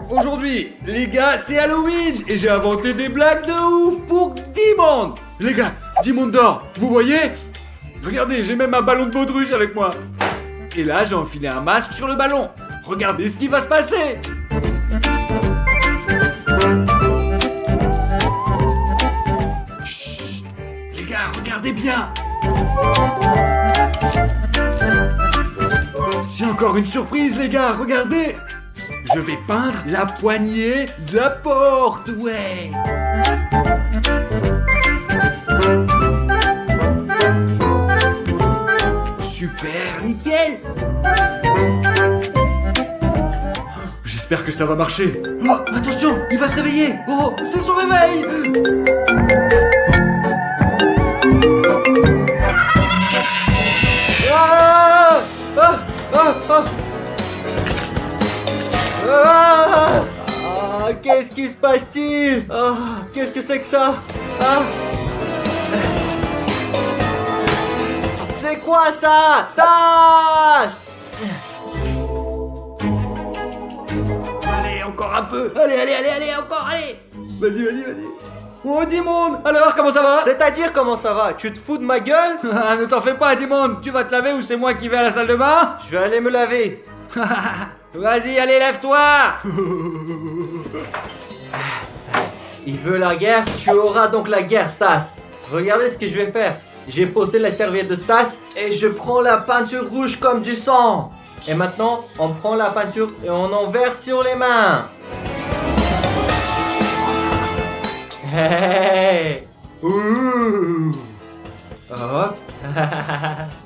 Aujourd'hui, les gars, c'est Halloween et j'ai inventé des blagues de ouf pour Dimond. Les gars, Dimond dort, vous voyez? Regardez, j'ai même un ballon de baudruche avec moi. Et là, j'ai enfilé un masque sur le ballon. Regardez ce qui va se passer. Chut, les gars, regardez bien. J'ai encore une surprise, les gars, regardez. Je vais peindre la poignée de la porte, ouais. Super, nickel. J'espère que ça va marcher. Oh, attention, il va se réveiller. Oh, c'est son réveil. Ah, ah, ah, ah. Ah, qu'est-ce qui se passe-t-il? Ah, qu'est-ce que c'est que ça? Ah. C'est quoi ça? Stas! Allez, encore un peu. Allez, encore, allez. Vas-y. Oh, Dimond, alors, comment ça va? C'est-à-dire comment ça va? Tu te fous de ma gueule? Ah, ne t'en fais pas, Dimond. Tu vas te laver ou c'est moi qui vais à la salle de bain? Je vais aller me laver. Vas-y, allez, lève-toi. Il veut la guerre, tu auras donc la guerre, Stas. Regardez ce que je vais faire. J'ai posé la serviette de Stas et je prends la peinture rouge comme du sang. Et maintenant, on prend la peinture et on en verse sur les mains. Hey! Ouh! Hop!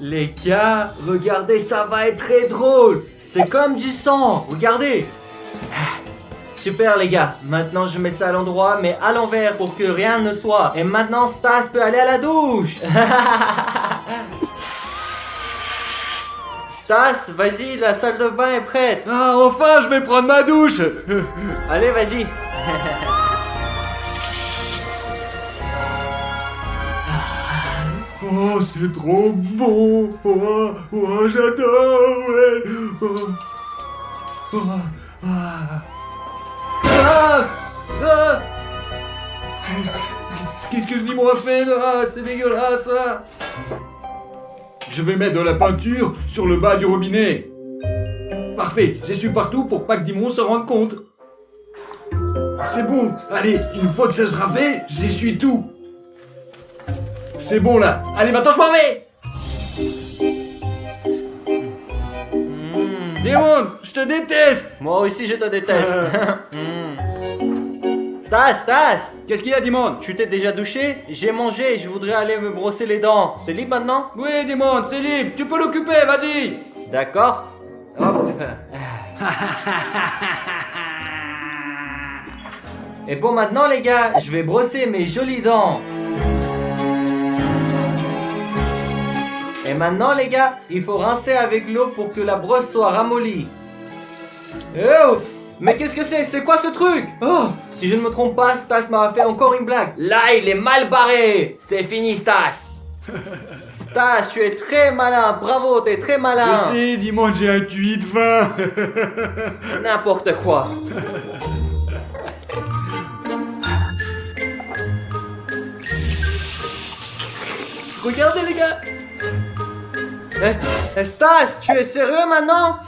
Les gars, regardez, ça va être très drôle. C'est comme du sang, regardez. Super les gars, maintenant je mets ça à l'endroit mais à l'envers pour que rien ne soit. Et maintenant Stas peut aller à la douche. Stas, vas-y, la salle de bain est prête. Ah, enfin, je vais prendre ma douche. Allez, vas-y. Oh, c'est trop bon. Oh, j'adore, ouais. Ah. Qu'est-ce que je dis moi fait là? C'est dégueulasse là. Je vais mettre de la peinture sur le bas du robinet. Parfait, j'essuie partout pour pas que Dimond se rende compte. C'est bon, allez, une fois que ça sera fait, j'essuie tout. C'est bon là, allez maintenant je m'en vais. Dimond, je te déteste. Moi aussi je te déteste. Stas, Qu'est-ce qu'il y a, Dimond? tu t'es déjà douché? J'ai mangé, je voudrais aller me brosser les dents. C'est libre maintenant? Oui, Dimond, c'est libre, tu peux l'occuper, vas-y. D'accord. Hop. Et bon maintenant les gars, je vais brosser mes jolies dents. Et maintenant les gars, il faut rincer avec l'eau pour que la brosse soit ramollie. Oh! Mais qu'est-ce que c'est? C'est quoi ce truc? Oh! Si je ne me trompe pas, Stas m'a fait encore une blague. Là, il est mal barré. C'est fini, Stas. Stas, tu es très malin. Bravo, t'es très malin. Je sais, Dimond, j'ai un QI de 20. N'importe quoi. Regardez les gars. Stas, tu es sérieux maintenant?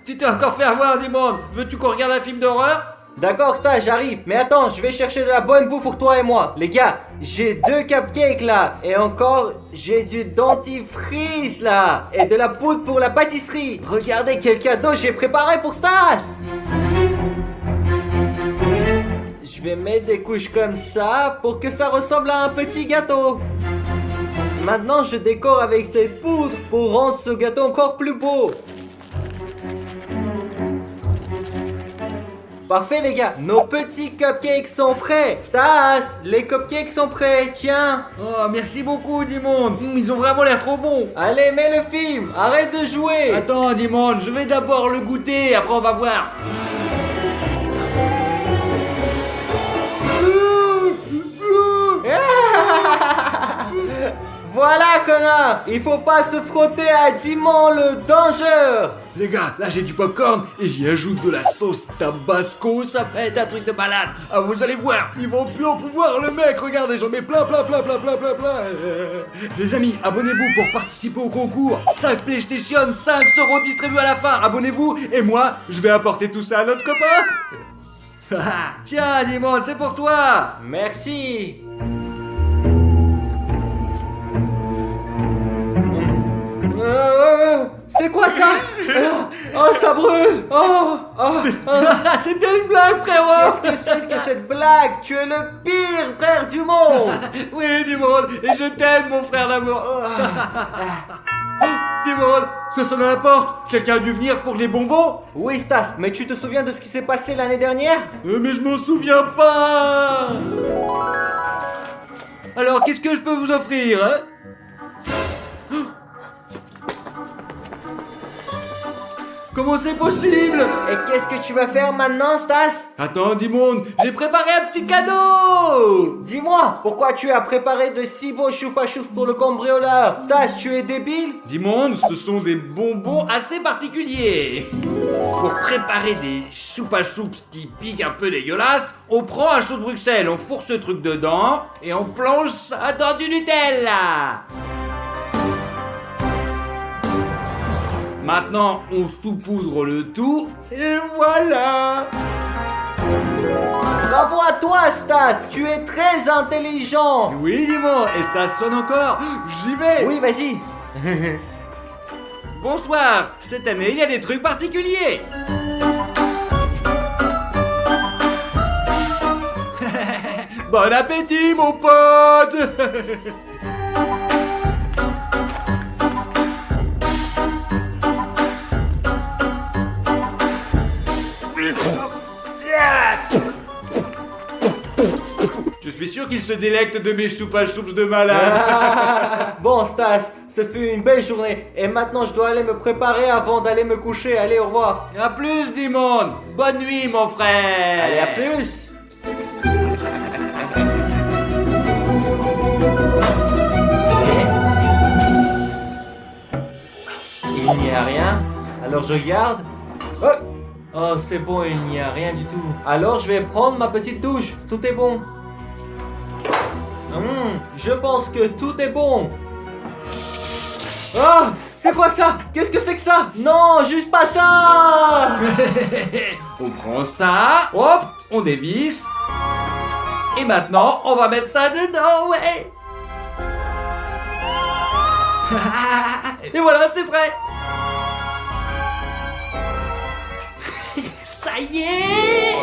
Tu t'es encore fait avoir, Dimond. Veux-tu qu'on regarde un film d'horreur? D'accord, Stas, j'arrive. Mais attends, je vais chercher de la bonne bouffe pour toi et moi. Les gars, j'ai 2 cupcakes là. Et encore, j'ai du dentifrice là. Et de la poudre pour la pâtisserie. Regardez quel cadeau j'ai préparé pour Stas. Je vais mettre des couches comme ça pour que ça ressemble à un petit gâteau. Maintenant, je décore avec cette poudre pour rendre ce gâteau encore plus beau. Parfait les gars, nos petits cupcakes sont prêts. Stas, les cupcakes sont prêts, tiens. Oh, merci beaucoup, Dimond. Ils ont vraiment l'air trop bons. Allez, mets le film, arrête de jouer. Attends, Dimond, je vais d'abord le goûter, après on va voir. Voilà connard. Il faut pas se frotter à Dimon le danger. Les gars, là j'ai du popcorn et j'y ajoute de la sauce tabasco, ça va être un truc de malade. Ah, vous allez voir, ils vont plus en pouvoir le mec, regardez, j'en mets plein. Les amis, abonnez-vous pour participer au concours. 5 PlayStation, 5 seront distribués à la fin, abonnez-vous. Et moi, je vais apporter tout ça à notre copain. Tiens, Dimon, c'est pour toi. Merci. C'est quoi ça? Oh, ça brûle. C'était une blague, frérot. Qu'est-ce que c'est que cette blague? Tu es le pire frère du monde. Oui, Dimon, et je t'aime, mon frère d'amour. Dimon, ça sonne à la porte. Quelqu'un a dû venir pour les bonbons? Oui, Stas, mais tu te souviens de ce qui s'est passé l'année dernière? Mais je m'en souviens pas. Alors, qu'est-ce que je peux vous offrir, hein? Comment c'est possible? Et qu'est-ce que tu vas faire maintenant, Stas? Attends, Dimon, j'ai préparé un petit cadeau. Dis-moi, pourquoi tu as préparé de si beaux choupa-choups pour le cambrioleur? Stas, tu es débile? Dimon, ce sont des bonbons assez particuliers. Pour préparer des choupa-choups qui piquent un peu dégueulasses, on prend un chou de Bruxelles, on fourre ce truc dedans et on plonge ça dans du Nutella. Maintenant, on saupoudre le tout et voilà. Bravo à toi, Stas, tu es très intelligent. Oui, Dimon, et ça sonne encore. J'y vais. Oui, vas-y. Bonsoir. Cette année, il y a des trucs particuliers. Bon appétit, mon pote. Je suis sûr qu'il se délecte de mes choupa-choups de malade. Bon, Stas, ce fut une belle journée. Et maintenant, je dois aller me préparer avant d'aller me coucher. Allez, au revoir. À plus, Dimon. Bonne nuit, mon frère. Allez, à plus. Il n'y a rien. Alors je garde. Oh, c'est bon, il n'y a rien du tout. Alors je vais prendre ma petite douche. Tout est bon. Je pense que tout est bon. Ah, c'est quoi ça? Qu'est-ce que c'est que ça? Non, juste pas ça. On prend ça, hop, on dévisse. Et maintenant, on va mettre ça dedans, ouais. Et voilà, c'est prêt. Ça y est.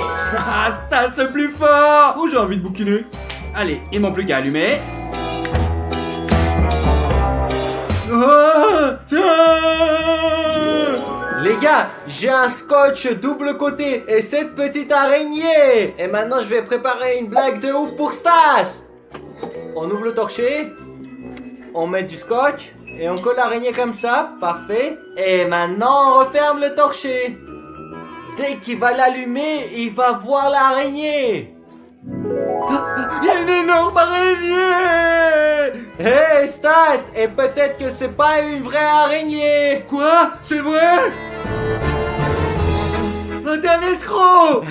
Stas le plus fort. Oh, j'ai envie de bouquiner. Allez, il manque plus qu'à allumer. Les gars, j'ai un scotch double côté et cette petite araignée. Et maintenant, je vais préparer une blague de ouf pour Stas. On ouvre le torché, on met du scotch et on colle l'araignée comme ça, parfait. Et maintenant, on referme le torché. Dès qu'il va l'allumer, il va voir l'araignée. Il y a une énorme araignée. Hey Stas, et peut-être que c'est pas une vraie araignée. Quoi? C'est vrai? Un escroc.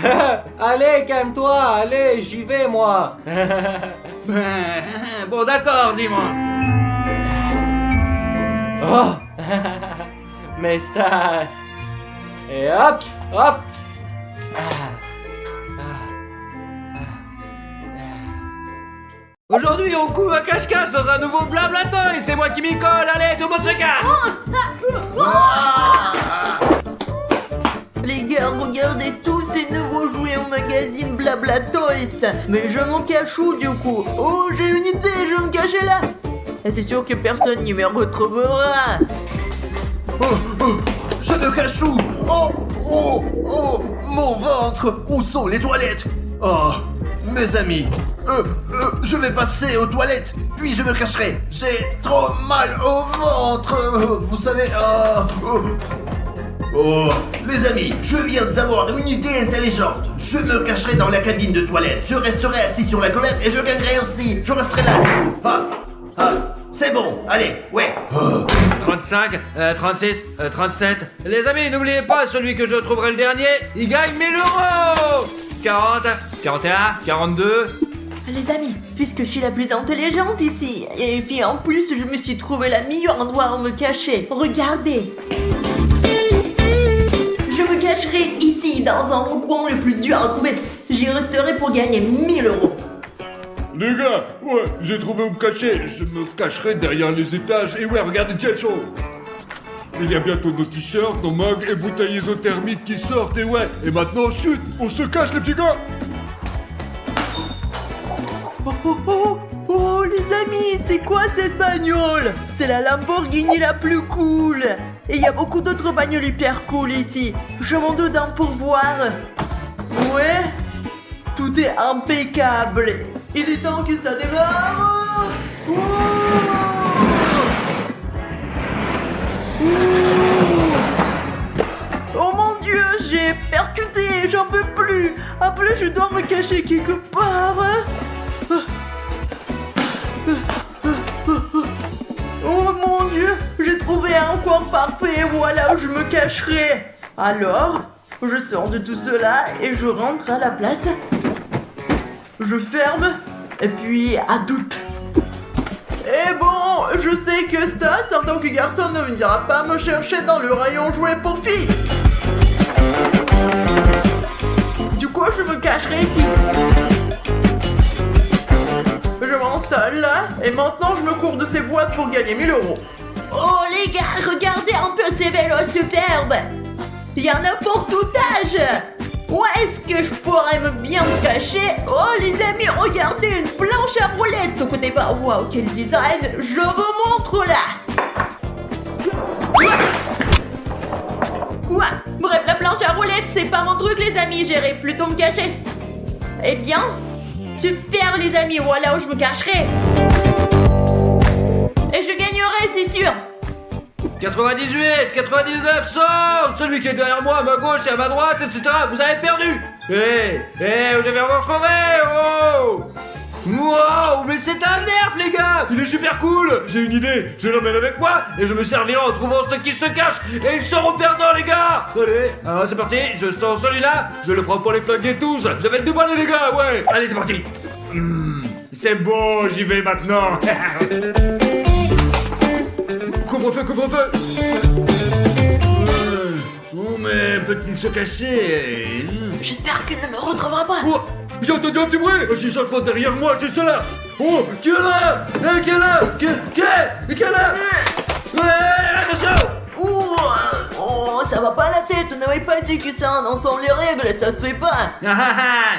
Allez, calme-toi, allez, j'y vais moi. Bon, d'accord, dis-moi. Oh. Mais Stas. Et hop, hop. Aujourd'hui, on court à cache-cache dans un nouveau blablatin et c'est moi qui m'y colle. Allez, tout le monde se cache. Les gars, regardez tous ces nouveaux jouets au magazine Blabla Toys. Mais je m'en cache où du coup? Oh, j'ai une idée, je vais me cacher là. Et c'est sûr que personne ne me retrouvera. Je me cache où? Oh, mon ventre! Où sont les toilettes? Oh, mes amis, je vais passer aux toilettes, puis je me cacherai. J'ai trop mal au ventre, vous savez. Oh, les amis, je viens d'avoir une idée intelligente. Je me cacherai dans la cabine de toilette. Je resterai assis sur la comète et je gagnerai ainsi. Je resterai là du coup. c'est bon, allez, ouais. 35, 36, 37. Les amis, n'oubliez pas, celui que je trouverai le dernier, il gagne 1000 euros. 40, 41, 42. Les amis, puisque je suis la plus intelligente ici, et puis en plus je me suis trouvé le meilleur endroit où me cacher. Regardez. Je me cacherai ici, dans un coin le plus dur à trouver. J'y resterai pour gagner 1000 euros. Les gars, ouais, j'ai trouvé où me cacher. Je me cacherai derrière les étages. Et ouais, regardez, tiens, chaud. Il y a bientôt nos t-shirts, nos mugs et bouteilles isothermiques qui sortent. Et ouais, et maintenant, chut, on se cache, les petits gars. Oh, les amis, c'est quoi cette bagnole? C'est la Lamborghini la plus cool. Et il y a beaucoup d'autres bagnoles hyper cool ici. Je monte dedans pour voir. Ouais, tout est impeccable. Il est temps que ça démarre. Oh, oh mon Dieu, j'ai percuté, j'en peux plus. En plus, je dois me cacher quelque part. Oh mon Dieu, j'ai trouvé un coin parfait, voilà où je me cacherai. Alors, je sors de tout cela et je rentre à la place. Je ferme, et puis à doute. Et bon, je sais que Stas, en tant que garçon, ne viendra pas me chercher dans le rayon jouets pour filles. Du coup, je me cacherai ici. Je m'installe là, et maintenant je me cours de ces boîtes pour gagner 1000 euros. Oh les gars, regardez un peu ces vélos superbes. Il y en a pour tout âge. Où est-ce que je pourrais bien me cacher? Oh les amis, regardez une planche à roulettes. Ce côté bas, waouh, quel design. Je vous montre là. Quoi? Bref, la planche à roulettes, c'est pas mon truc les amis, j'irai plutôt me cacher. Eh bien, super les amis, voilà où je me cacherai. Et je gagnerai, c'est sûr. 98, 99, 100. Celui qui est derrière moi, à ma gauche et à ma droite, etc. Vous avez perdu. Vous avez encore retrouvé. Oh. Wow, mais c'est un nerf les gars. Il est super cool. J'ai une idée, je l'emmène avec moi et je me servirai en trouvant ceux qui se cachent. Et ils seront perdants les gars. Allez, alors c'est parti, je sors celui-là. Je le prends pour les flinguer tous. J'avais le déballer les gars, ouais. Allez, c'est parti. C'est bon, j'y vais maintenant. Couvre-feu, couvre-feu. Oh mais peut-il se cacher? J'espère qu'il ne me retrouvera pas. Oh, j'ai entendu un petit bruit. J'ai changement derrière moi, juste là. Oh, qui est là? Qui est là? Qui est là? Ouais, attention. Oh, ça va pas à la tête. On n'avait pas dit que ça ensemble les règles, ça se fait pas.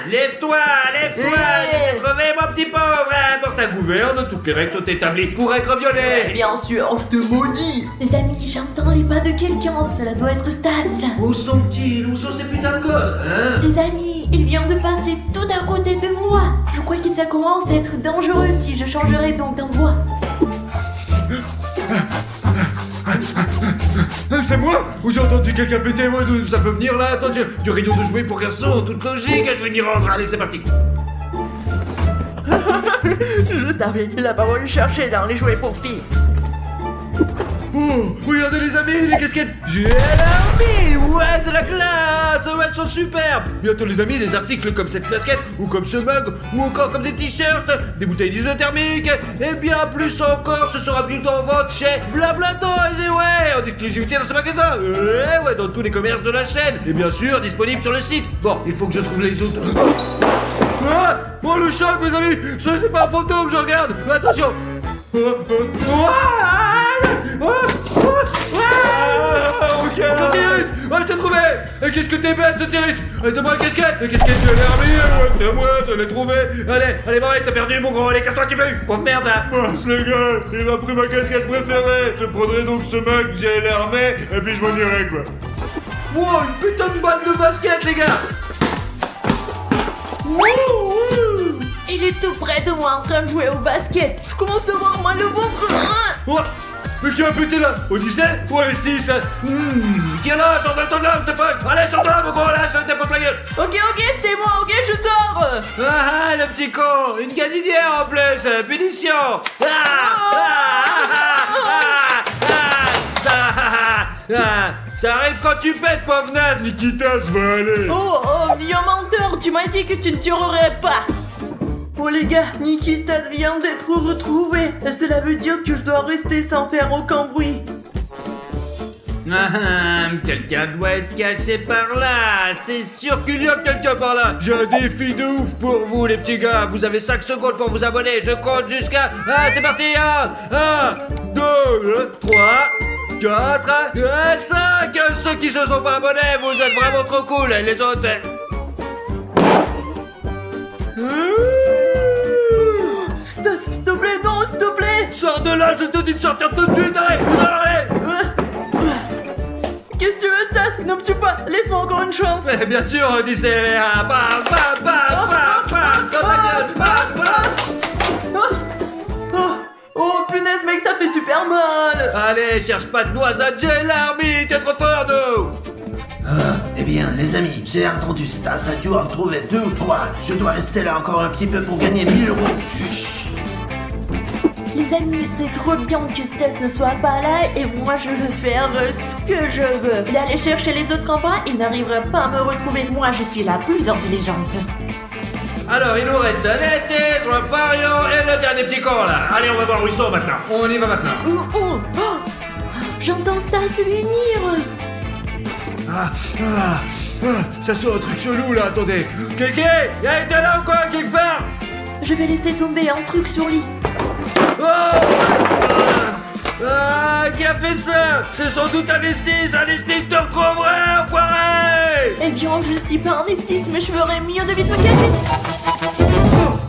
Lève-toi, lève-toi. Hey. Tu t'es crevé mon petit pauvre. Porte ta gouverne, toutes les règles sont établies pour être violées. Bien sûr, je te maudis. Les amis, j'entends les pas de quelqu'un. Cela doit être Stas. Où sont-ils? Où sont ces putains de gosses, hein? Les amis, il vient de passer tout à côté de moi. Je crois que ça commence à être dangereux si je changerai donc d'endroit. C'est moi? Ou j'ai entendu quelqu'un péter? Ouais, d'où ça peut venir là? Attends, du rayon de jouets pour garçons, en toute logique, je vais m'y rendre. Allez, c'est parti. Je le savais, là-bas on le cherchait dans les jouets pour filles. Oh, regardez les amis, les casquettes. J'ai l'armée. Ouais, c'est la classe. Ouais, elles sont superbes. Bientôt les amis, des articles comme cette basket, ou comme ce mug, ou encore comme des t-shirts, des bouteilles isothermiques, et bien plus encore, ce sera bientôt en vente chez Blablatoys, et ouais, en exclusivité dans ce magasin, et ouais, dans tous les commerces de la chaîne, et bien sûr, disponible sur le site. Bon, il faut que je trouve les autres. Ah, oh le choc mes amis, ce n'est pas un fantôme, je regarde, attention. Ok, Tyrus, je t'ai trouvé. Et qu'est-ce que t'es bête, Tyrus. Donne-moi la casquette. La casquette, je l'ai remis, ouais, c'est moi, je l'ai trouvé. Allez, va, t'as perdu mon gros, allez, casse-toi, tu veux. Pauvre merde, hein. Mince les gars, il m'a pris ma casquette préférée. Je prendrai donc ce mug, j'ai l'armée, et puis je m'en irai, quoi. Wow, une putain de balle de basket, les gars. Il est tout près de moi en train de jouer au basket. Je commence à avoir mal au ventre. Oh, mais qui a pété là? Odyssey ou Alestis? Qui est là? Sors de là, what the fuck. Allez, sors de là, mon gros, là, je te fous la gueule. Ok, c'était moi, ok, je sors. Le petit con. Une gazinière en plus. Punition. Ah, ça arrive quand tu pètes, pauvre naze. Nikita, ça va aller. Oh, vieux menteur, tu m'as dit que tu ne tuerais pas. Oh les gars, Nikita vient d'être retrouvé. Cela veut dire que je dois rester sans faire aucun bruit. Quelqu'un doit être caché par là. C'est sûr qu'il y a quelqu'un par là. J'ai un défi de ouf pour vous, les petits gars. Vous avez 5 secondes pour vous abonner. Je compte jusqu'à... Ah, c'est parti. 1, 2, 3, 4, 5. Ceux qui se sont pas abonnés, vous êtes vraiment trop cool. Les autres... Stas, s'il te plaît, non, s'il te plaît. Sors de là, je te dis de sortir tout de suite. Allez. Qu'est-ce que tu veux, Stas? Ne me tue pas, laisse-moi encore une chance. Mais bien sûr, Odyssée. Bam, bam, bam, bam, bam. Dans ta gueule. Bam, bam. Oh, punaise, mec, ça fait super mal. Allez, cherche pas de noisettes, j'ai l'arbitre, t'es trop fort, nous. Eh bien, les amis, j'ai entendu Stas a dû en trouver 2 ou 3. Je dois rester là encore un petit peu pour gagner 1000 euros. Chut. Les amis, c'est trop bien que Stas ne soit pas là et moi je veux faire ce que je veux. Il allait chercher les autres en bas, il n'arrivera pas à me retrouver. Moi, je suis la plus intelligente. Alors, il nous reste Nestis, Fario et le dernier petit con, là. Allez, on va voir où ils sont maintenant. On y va maintenant. J'entends Stas venir. Ça sent un truc chelou, là, attendez. Kiki, y'a été là ou quoi, quelque part? Je vais laisser tomber un truc sur lit. Qui a fait ça? C'est sans doute Nestis, te retrouverai, enfoiré. Eh bien, je suis pas un estis, mais je ferais mieux de vite me cacher.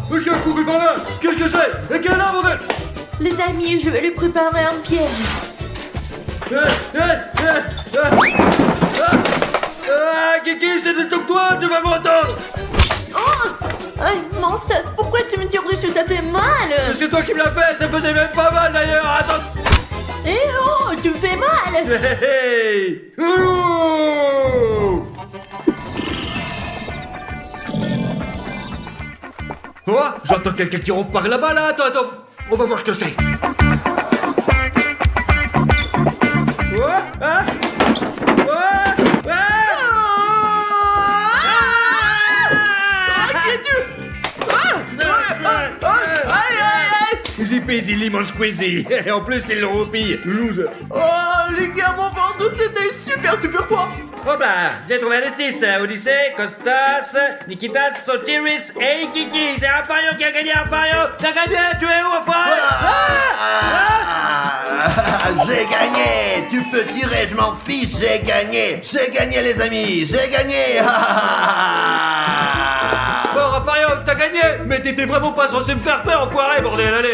Mais qui a couru par là? Qu'est-ce que c'est? Et quelle là, bordel? Les amis, je vais lui préparer un piège. Kiki, je t'ai dit que toi, tu vas m'entendre. Mon Stas, pourquoi tu me tires dessus? Ça fait mal. C'est toi qui me l'as fait, ça faisait même pas mal d'ailleurs. Attends. Eh oh, tu me fais mal. Hey. Oh, j'entends quelqu'un qui ronfle par là-bas, là. Attends. On va voir ce que c'est. Easy peasy lemon squeezy. Et en plus, il le roupille. Loser. Oh, les gars, mon ventre, c'était super fort. Hop là, j'ai trouvé Nestis, Odyssée, Costas, Nikitas, Sotiris et Kiki. C'est Afario qui a gagné, Afario. T'as gagné, tu es où, Afario? J'ai gagné. Tu peux tirer, je m'en fiche, j'ai gagné. J'ai gagné, les amis, j'ai gagné. Bon, Afario, t'as gagné. Mais t'étais vraiment pas censé me faire peur, enfoiré, bordel, allez.